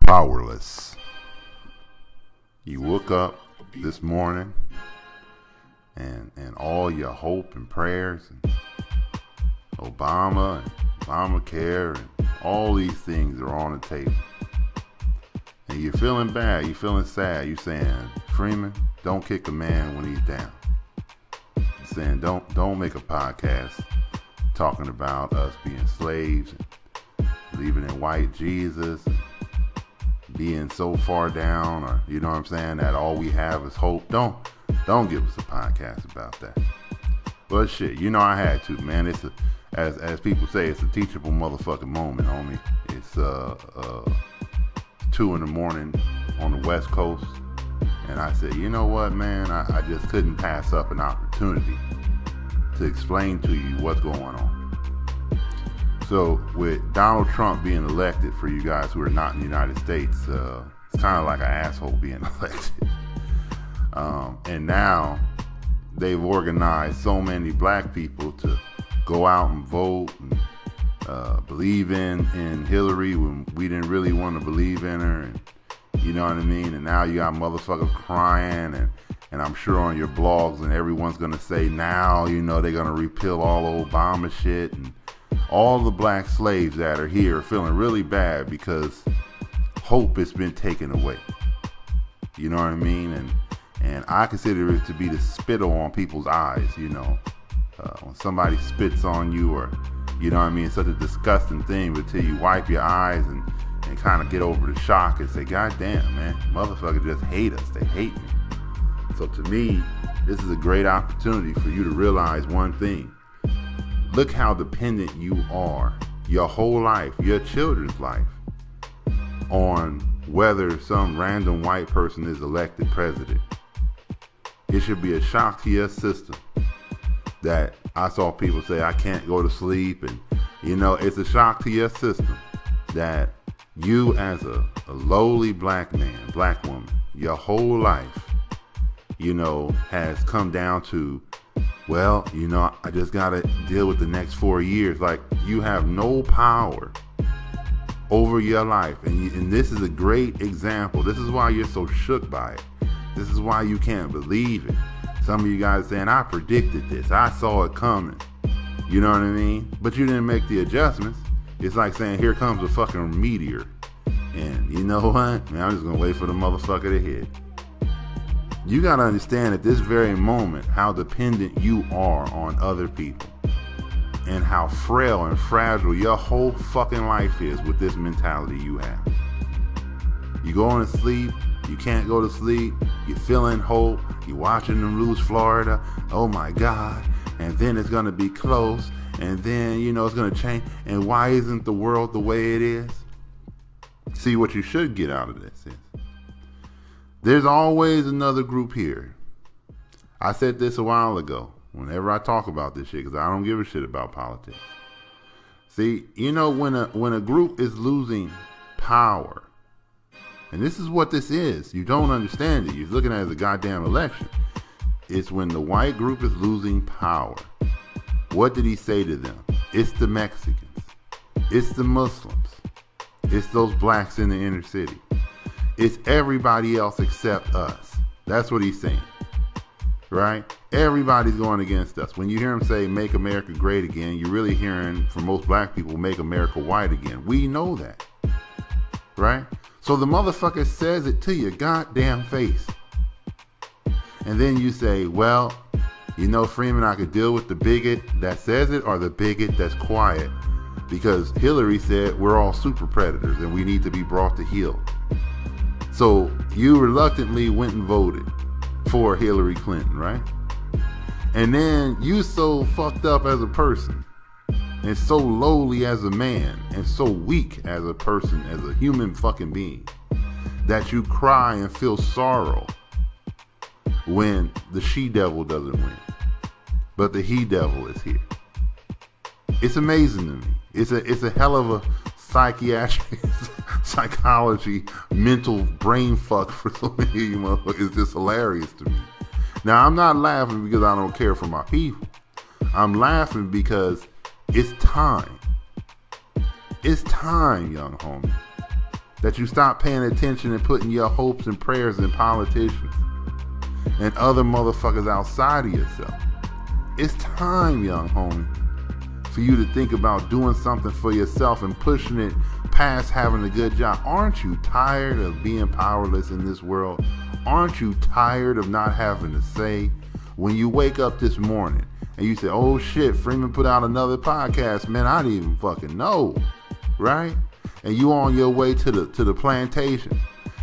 Powerless. You woke up this morning and all your hope and prayers and Obama and Obamacare and all these things are on the table. And you're feeling bad, you're feeling sad, you're saying, Freeman, don't kick a man when he's down. You're saying don't make a podcast talking about us being slaves and believing in white Jesus and being so far down, or you know what I'm saying, that all we have is hope. Don't give us a podcast about that. But shit, you know I had to, man. It's as people say, it's a teachable motherfucking moment, homie. It's 2 a.m. on the West Coast, and I said, you know what, man, I just couldn't pass up an opportunity to explain to you what's going on. So with Donald Trump being elected, for you guys who are not in the United States, it's kind of like an asshole being elected. And now they've organized so many black people to go out and vote and believe in Hillary when we didn't really want to believe in her. And you know what I mean? And now you got motherfuckers crying, and I'm sure on your blogs and everyone's going to say now, you know, they're going to repeal all Obama shit, and all the black slaves that are here are feeling really bad because hope has been taken away. You know what I mean? And I consider it to be the spittle on people's eyes, you know. When somebody spits on you, or, you know what I mean, it's such a disgusting thing, but till you wipe your eyes and kind of get over the shock and say, God damn, man, motherfuckers just hate us. They hate me. So to me, this is a great opportunity for you to realize one thing. Look how dependent you are, your whole life, your children's life, on whether some random white person is elected president. It should be a shock to your system that I saw people say, I can't go to sleep. And, you know, it's a shock to your system that you as a lowly black man, black woman, your whole life, you know, has come down to, well, you know, I just got to deal with the next 4 years. Like, you have no power over your life. And this is a great example. This is why you're so shook by it. This is why you can't believe it. Some of you guys saying, I predicted this. I saw it coming. You know what I mean? But you didn't make the adjustments. It's like saying, here comes a fucking meteor. And you know what? Man, I'm just going to wait for the motherfucker to hit. You got to understand at this very moment how dependent you are on other people and how frail and fragile your whole fucking life is with this mentality you have. You going to sleep, you can't go to sleep, you're feeling hope, you're watching them lose Florida, oh my God, and then it's going to be close, and then, you know, it's going to change, and why isn't the world the way it is? See, what you should get out of this is, there's always another group here. I said this a while ago, whenever I talk about this shit, because I don't give a shit about politics. See, you know, when a group is losing power, and this is what this is, you don't understand it. You're looking at it as a goddamn election. It's when the white group is losing power. What did he say to them? It's the Mexicans. It's the Muslims. It's those blacks in the inner city. It's everybody else except us. That's what he's saying, right? Everybody's going against us. When you hear him say, make America great again, you're really hearing, for most black people, make America white again. We know that, right? So the motherfucker says it to your goddamn face. And then you say, well, you know, Freeman, I could deal with the bigot that says it or the bigot that's quiet, because Hillary said we're all super predators and we need to be brought to heel. So you reluctantly went and voted for Hillary Clinton, right? And then you so fucked up as a person and so lowly as a man and so weak as a person, as a human fucking being, that you cry and feel sorrow when the she-devil doesn't win, but the he-devil is here. It's amazing to me. It's a hell of a psychiatric psychology, mental brain fuck for so many of you motherfuckers. It's just hilarious to me. Now, I'm not laughing because I don't care for my people. I'm laughing because it's time. It's time, young homie. That you stop paying attention and putting your hopes and prayers in politicians and other motherfuckers outside of yourself. It's time, young homie, for you to think about doing something for yourself and pushing it past having a good job. Aren't you tired of being powerless in this world? Aren't you tired of not having to say? When you wake up this morning and you say, oh shit, Freeman put out another podcast, man, I didn't even fucking know, right? And you on your way to the plantation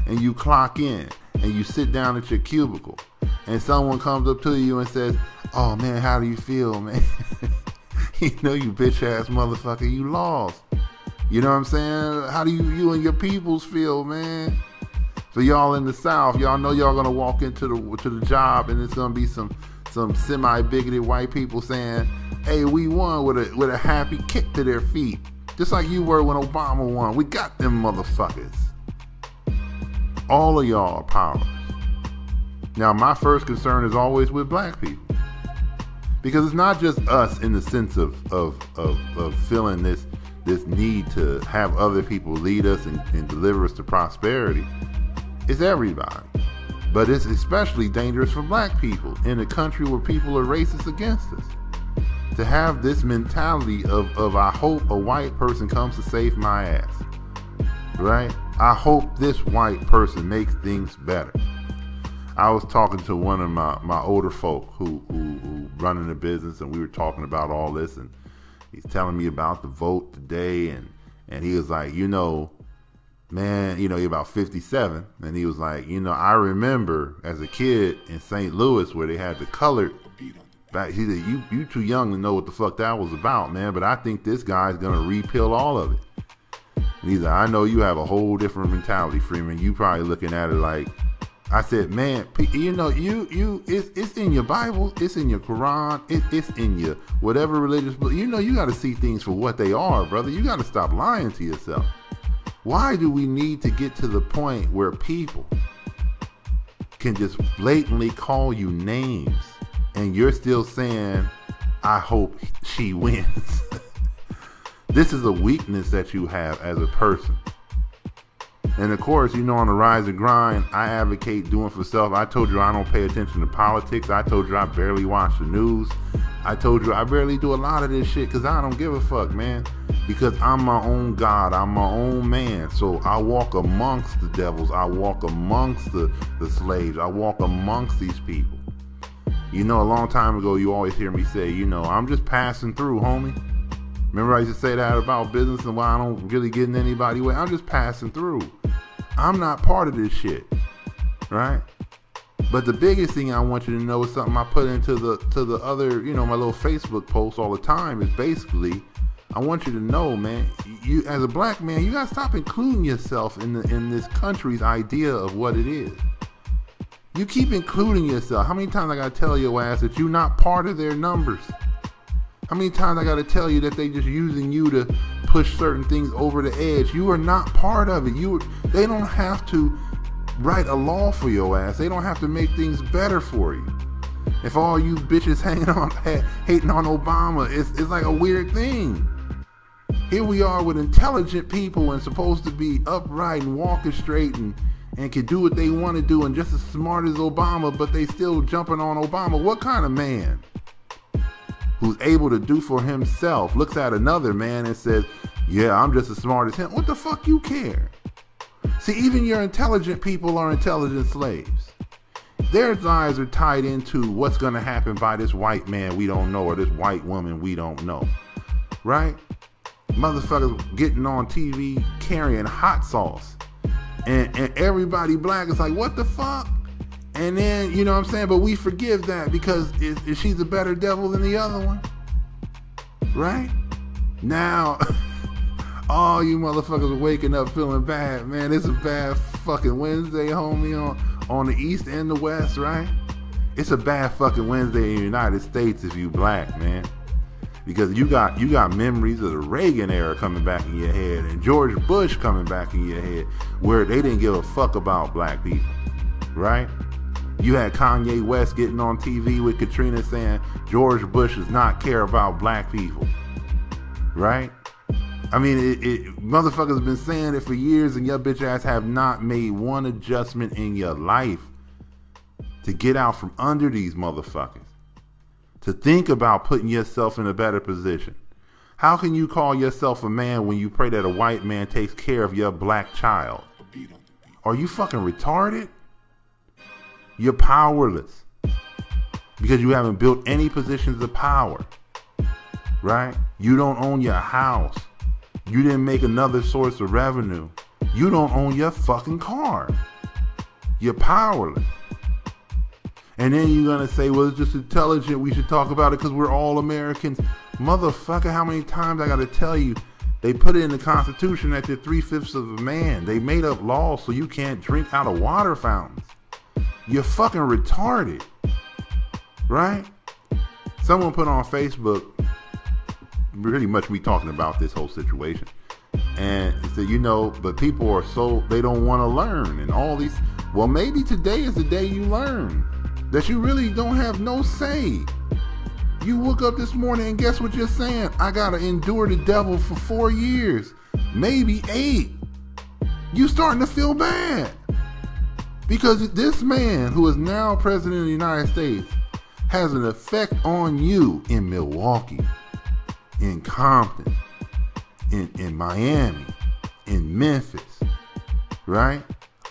and you clock in and you sit down at your cubicle and someone comes up to you and says, oh man, how do you feel, man? You know, you bitch ass motherfucker, you lost. You know what I'm saying? How do you and your peoples feel, man? So y'all in the South, y'all know y'all gonna walk into the job and it's gonna be some semi-bigoted white people saying, hey, we won with a happy kick to their feet. Just like you were when Obama won. We got them motherfuckers. All of y'all are powerless. Now, my first concern is always with black people. Because it's not just us in the sense of feeling this need to have other people lead us and deliver us to prosperity. It's everybody. But it's especially dangerous for black people in a country where people are racist against us. To have this mentality of I hope a white person comes to save my ass. Right? I hope this white person makes things better. I was talking to one of my older folk who running a business, and we were talking about all this, and he's telling me about the vote today, and he was like, you know, man, you know, he's about 57, and he was like, you know, I remember as a kid in St. Louis where they had the colored back. He said, you too young to know what the fuck that was about, man, but I think this guy's gonna repeal all of it. And he's like, I know you have a whole different mentality, Freeman. You probably looking at it like, I said, man, you know, it's in your Bible, it's in your Quran, it's in your whatever religious book. You know, you got to see things for what they are, brother. You got to stop lying to yourself. Why do we need to get to the point where people can just blatantly call you names and you're still saying, I hope she wins? This is a weakness that you have as a person. And of course, you know, on the rise and grind, I advocate doing for self. I told you I don't pay attention to politics. I told you I barely watch the news. I told you I barely do a lot of this shit because I don't give a fuck, man. Because I'm my own God. I'm my own man. So I walk amongst the devils. I walk amongst the slaves. I walk amongst these people. You know, a long time ago, you always hear me say, you know, I'm just passing through, homie. Remember I used to say that about business and why I don't really get in anybody's way? I'm just passing through. I'm not part of this shit, right? But the biggest thing I want you to know is something I put into the other, you know, my little Facebook posts all the time is basically, I want you to know, man, you as a black man, you gotta stop including yourself in this country's idea of what it is. You keep including yourself. How many times I gotta tell your ass that you're not part of their numbers? How many times I gotta tell you that they just using you to push certain things over the edge? You are not part of it. They don't have to write a law for your ass. They don't have to make things better for you. If all you bitches hating on Obama, it's like a weird thing. Here we are with intelligent people and supposed to be upright and walking straight and can do what they want to do and just as smart as Obama, but they still jumping on Obama. What kind of man who's able to do for himself looks at another man and says, yeah, I'm just as smart as him? What the fuck you care? See, even your intelligent people are intelligent slaves. Their lives are tied into what's going to happen by this white man we don't know or this white woman we don't know, right? Motherfuckers getting on TV carrying hot sauce and everybody black is like, what the fuck? And then, you know what I'm saying? But we forgive that because she's a better devil than the other one. Right? Now, all you motherfuckers are waking up feeling bad, man. It's a bad fucking Wednesday, homie, on the East and the West, right? It's a bad fucking Wednesday in the United States if you black, man. Because you got memories of the Reagan era coming back in your head and George Bush coming back in your head where they didn't give a fuck about black people, right? You had Kanye West getting on TV with Katrina saying George Bush does not care about black people, right? I mean, motherfuckers been saying it for years, and your bitch ass have not made one adjustment in your life to get out from under these motherfuckers, to think about putting yourself in a better position. How can you call yourself a man when you pray that a white man takes care of your black child? Are you fucking retarded? You're powerless because you haven't built any positions of power, right? You don't own your house. You didn't make another source of revenue. You don't own your fucking car. You're powerless. And then you're going to say, well, it's just intelligent. We should talk about it because we're all Americans. Motherfucker, how many times I got to tell you? They put it in the Constitution that you're 3/5 of a man. They made up laws so you can't drink out of water fountains. You're fucking retarded. Right? Someone put on Facebook, pretty much me talking about this whole situation, and it said, but people are they don't want to learn and all these. Well, maybe today is the day you learn that you really don't have no say. You woke up this morning and guess what you're saying? I gotta endure the devil for 4 years, maybe 8. You starting to feel bad because this man who is now president of the United States has an effect on you in Milwaukee, in Compton, in Miami, in Memphis, right?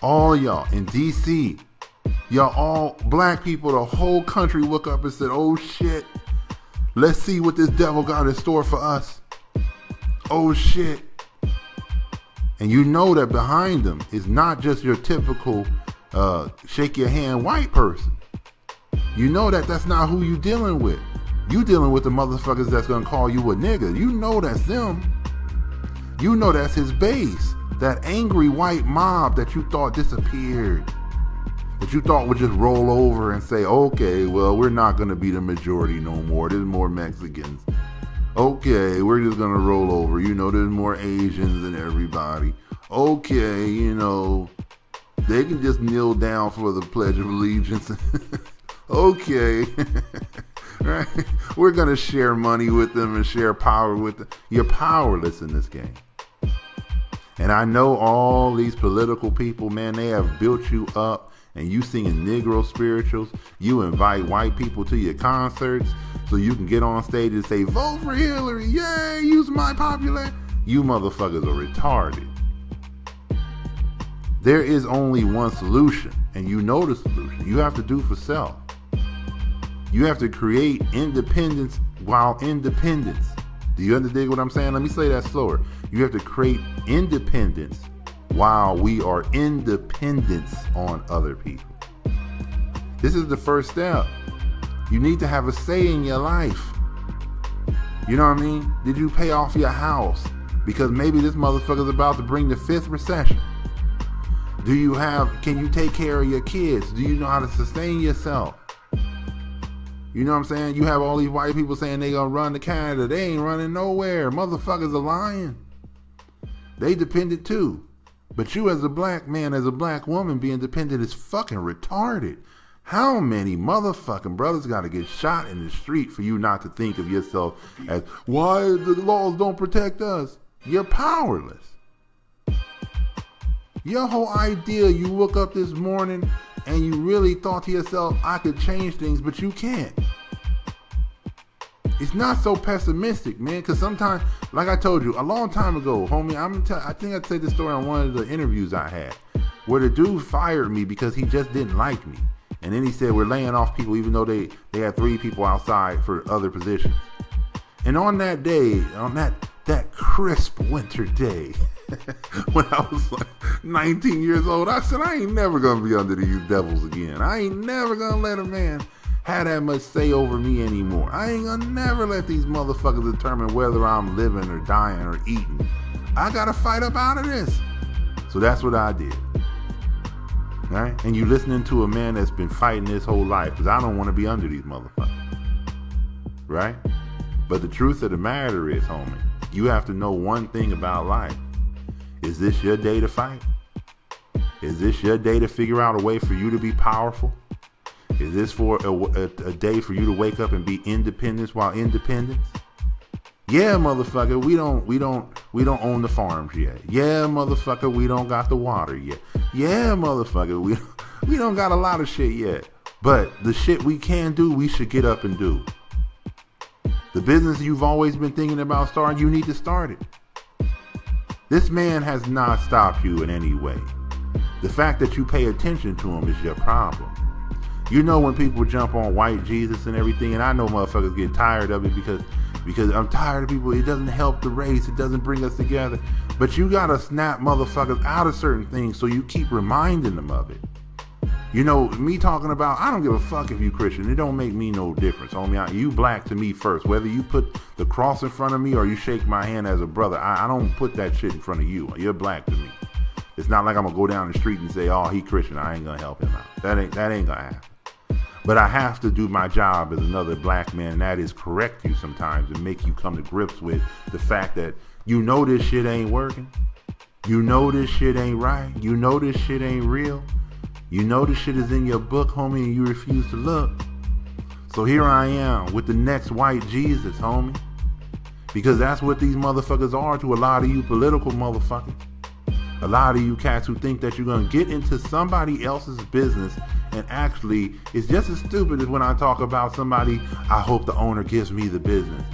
All y'all in DC, y'all all black people, the whole country woke up and said, oh shit, let's see what this devil got in store for us. Oh shit. And you know that behind them is not just your typical shake your hand white person. You know that that's not who you dealing with. You dealing with the motherfuckers that's gonna call you a nigga. You know that's them. You know that's his base. That angry white mob that you thought disappeared. That you thought would just roll over and say, okay, well, we're not gonna be the majority no more. There's more Mexicans. Okay, we're just gonna roll over. There's more Asians than everybody. Okay, they can just kneel down for the Pledge of Allegiance. Okay. Right? We're going to share money with them and share power with them. You're powerless in this game. And I know all these political people, man, they have built you up, and you singing Negro spirituals. You invite white people to your concerts so you can get on stage and say, vote for Hillary. Yay, use my popularity. You motherfuckers are retarded. There is only one solution, and you know the solution. You have to do for self. You have to create independence while independence. Do you understand what I'm saying? Let me say that slower. You have to create independence while we are independence on other people. This is the first step. You need to have a say in your life. You know what I mean? Did you pay off your house? Because maybe this motherfucker's about to bring the 5th recession. Can you take care of your kids? Do you know how to sustain yourself? You know what I'm saying? You have all these white people saying they gonna run to Canada. They ain't running nowhere. Motherfuckers are lying. They dependent too. But you as a black man, as a black woman, being dependent is fucking retarded. How many motherfucking brothers gotta get shot in the street for you not to think of yourself as, why the laws don't protect us? You're powerless. Your whole idea, you woke up this morning and you really thought to yourself, I could change things, but you can't. It's not so pessimistic, man, because sometimes, like I told you a long time ago, homie, I think I said this story on one of the interviews I had, where the dude fired me because he just didn't like me. And then he said, we're laying off people even though they had 3 people outside for other positions. And on that day, on that crisp winter day, when I was like 19 years old, I said, I ain't never gonna be under these devils again. I ain't never gonna let a man have that much say over me anymore. I ain't gonna never let these motherfuckers determine whether I'm living or dying or eating. I gotta fight up out of this. So that's what I did. Right? And you listening to a man that's been fighting his whole life, because I don't want to be under these motherfuckers. Right? But the truth of the matter is, homie, you have to know one thing about life. Is this your day to fight? Is this your day to figure out a way for you to be powerful? Is this for a day for you to wake up and be independent while independence? Yeah, motherfucker, we don't own the farms yet. Yeah, motherfucker, we don't got the water yet. Yeah, motherfucker, we don't got a lot of shit yet. But the shit we can do, we should get up and do. The business you've always been thinking about starting, you need to start it. This man has not stopped you in any way. The fact that you pay attention to him is your problem. You know, when people jump on white Jesus and everything, and I know motherfuckers get tired of it because I'm tired of people. It doesn't help the race. It doesn't bring us together. But you gotta snap motherfuckers out of certain things so you keep reminding them of it. You know, me talking about, I don't give a fuck if you Christian. It don't make me no difference, homie. You black to me first. Whether you put the cross in front of me or you shake my hand as a brother, I don't put that shit in front of you. You're black to me. It's not like I'm gonna go down the street and say, oh, he Christian, I ain't gonna help him out. That ain't gonna happen. But I have to do my job as another black man, and that is correct you sometimes and make you come to grips with the fact that you know this shit ain't working. You know this shit ain't right. You know this shit ain't real. You know this shit is in your book, homie, and you refuse to look. So here I am with the next white Jesus, homie. Because that's what these motherfuckers are to a lot of you political motherfuckers. A lot of you cats who think that you're going to get into somebody else's business, and actually it's just as stupid as when I talk about somebody, I hope the owner gives me the business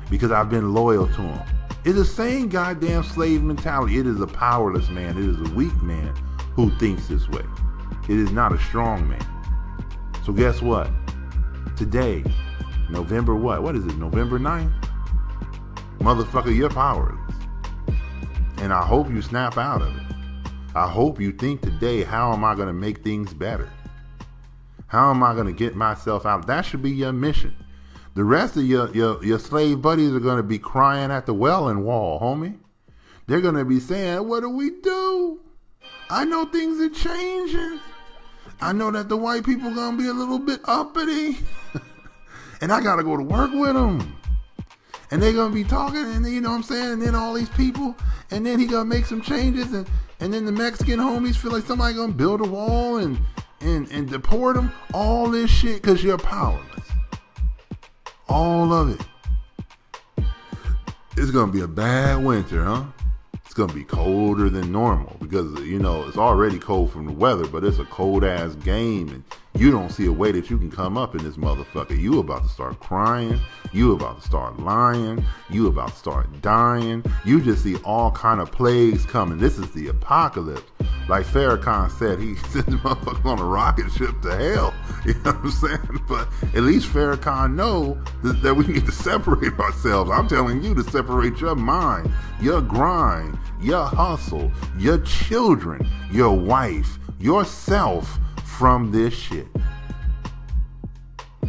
because I've been loyal to him. It's the same goddamn slave mentality. It is a powerless man. It is a weak man who thinks this way. It is not a strong man. So guess what? Today, November what? What is it? November 9th? Motherfucker, you're powerless. And I hope you snap out of it. I hope you think today, how am I going to make things better? How am I going to get myself out? That should be your mission. The rest of your slave buddies are going to be crying at the Welling Wall, homie. They're going to be saying, what do we do? I know things are changing. I know that the white people going to be a little bit uppity. And I got to go to work with them. And they're going to be talking, and you know what I'm saying? And then all these people, and then he going to make some changes, and then the Mexican homies feel like somebody going to build a wall and deport them. All this shit because you're powerless. All of it. It's going to be a bad winter, huh? It's going to be colder than normal because, you know, it's already cold from the weather, but it's a cold ass game, and you don't see a way that you can come up in this motherfucker. You about to start crying. You about to start lying. You about to start dying. You just see all kind of plagues coming. This is the apocalypse. Like Farrakhan said, he sent the motherfucker on a rocket ship to hell. You know what I'm saying? But at least Farrakhan know that we need to separate ourselves. I'm telling you to separate your mind, your grind, your hustle, your children, your wife, yourself from this shit.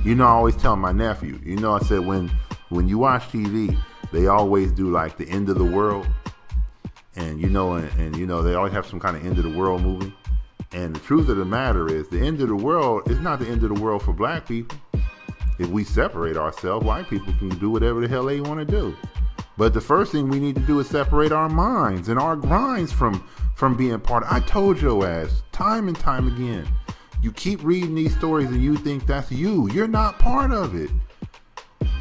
You know, I always tell my nephew, you know, I said when you watch TV, they always do like the end of the world. And you know, and you know, they always have some kind of end of the world movie. And the truth of the matter is the end of the world is not the end of the world for black people. If we separate ourselves, white people can do whatever the hell they want to do. But the first thing we need to do is separate our minds and our grinds from being part of. I told your ass time and time again, you keep reading these stories and you think that's you. You're not part of it.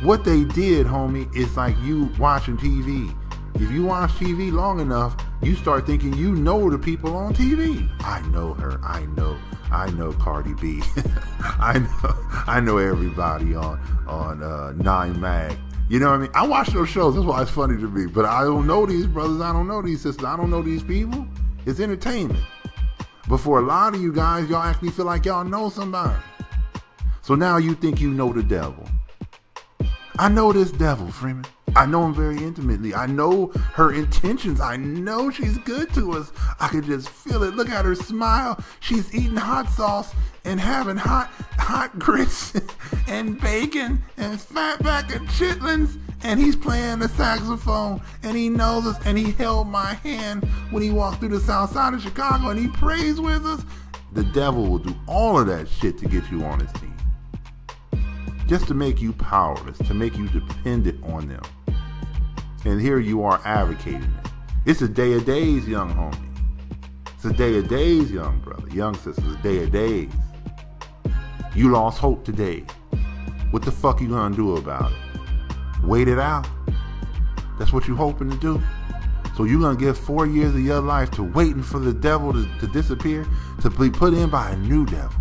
What they did, homie, is like you watching TV. If you watch TV long enough, you start thinking you know the people on TV. I know her. I know Cardi B. I know everybody on 9 Mag. You know what I mean? I watch those shows. That's why it's funny to me. But I don't know these brothers. I don't know these sisters. I don't know these people. It's entertainment. But for a lot of you guys, y'all actually feel like y'all know somebody. So now you think you know the devil. I know this devil, Freeman. I know him very intimately. I know her intentions. I know she's good to us. I can just feel it. Look at her smile. She's eating hot sauce and having hot grits and bacon and fatback and chitlins. And he's playing the saxophone. And he knows us. And he held my hand when he walked through the south side of Chicago. And he prays with us. The devil will do all of that shit to get you on his team. Just to make you powerless. To make you dependent on them. And here you are advocating it. It's a day of days, young homie. It's a day of days, young brother, young sister. It's a day of days. You lost hope today. What the fuck you gonna do about it? Wait it out. That's what you hoping to do? So you're going to give 4 years of your life to waiting for the devil to disappear, to be put in by a new devil?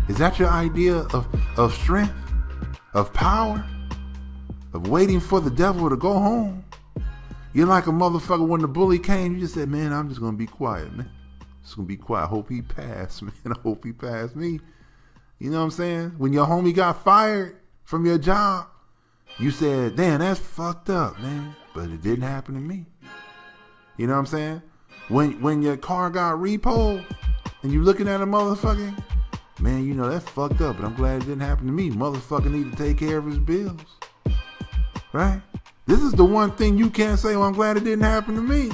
Is that your idea of strength, of power, of waiting for the devil to go home? You're like a motherfucker when the bully came, you just said, man, I'm just going to be quiet, man. Just going to be quiet. I hope he passed, man. I hope he passed me. You know what I'm saying? When your homie got fired from your job, you said, damn, that's fucked up, man. But it didn't happen to me. You know what I'm saying? When your car got repoed and you looking at a motherfucker, man, you know, that's fucked up, but I'm glad it didn't happen to me. Motherfucker need to take care of his bills. Right? This is the one thing you can't say, well, I'm glad it didn't happen to me.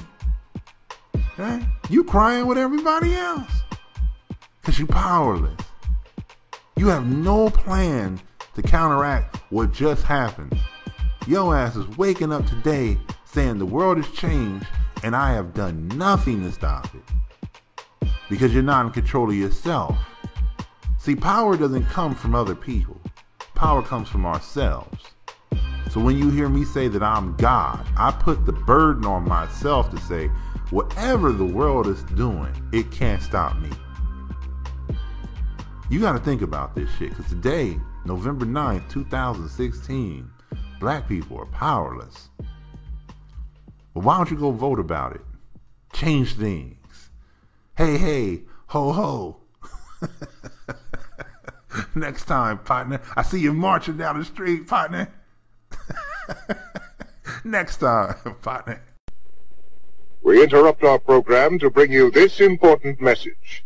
Right? You crying with everybody else. Because you powerless. You have no plan to counteract what just happened. Your ass is waking up today saying the world has changed and I have done nothing to stop it. Because you're not in control of yourself. See, power doesn't come from other people. Power comes from ourselves. So when you hear me say that I'm God, I put the burden on myself to say, whatever the world is doing, it can't stop me. You got to think about this shit, because today, November 9th, 2016, black people are powerless. Well, why don't you go vote about it? Change things. Hey, hey, ho, ho. Next time, partner. I see you marching down the street, partner. Next time, partner. We interrupt our program to bring you this important message.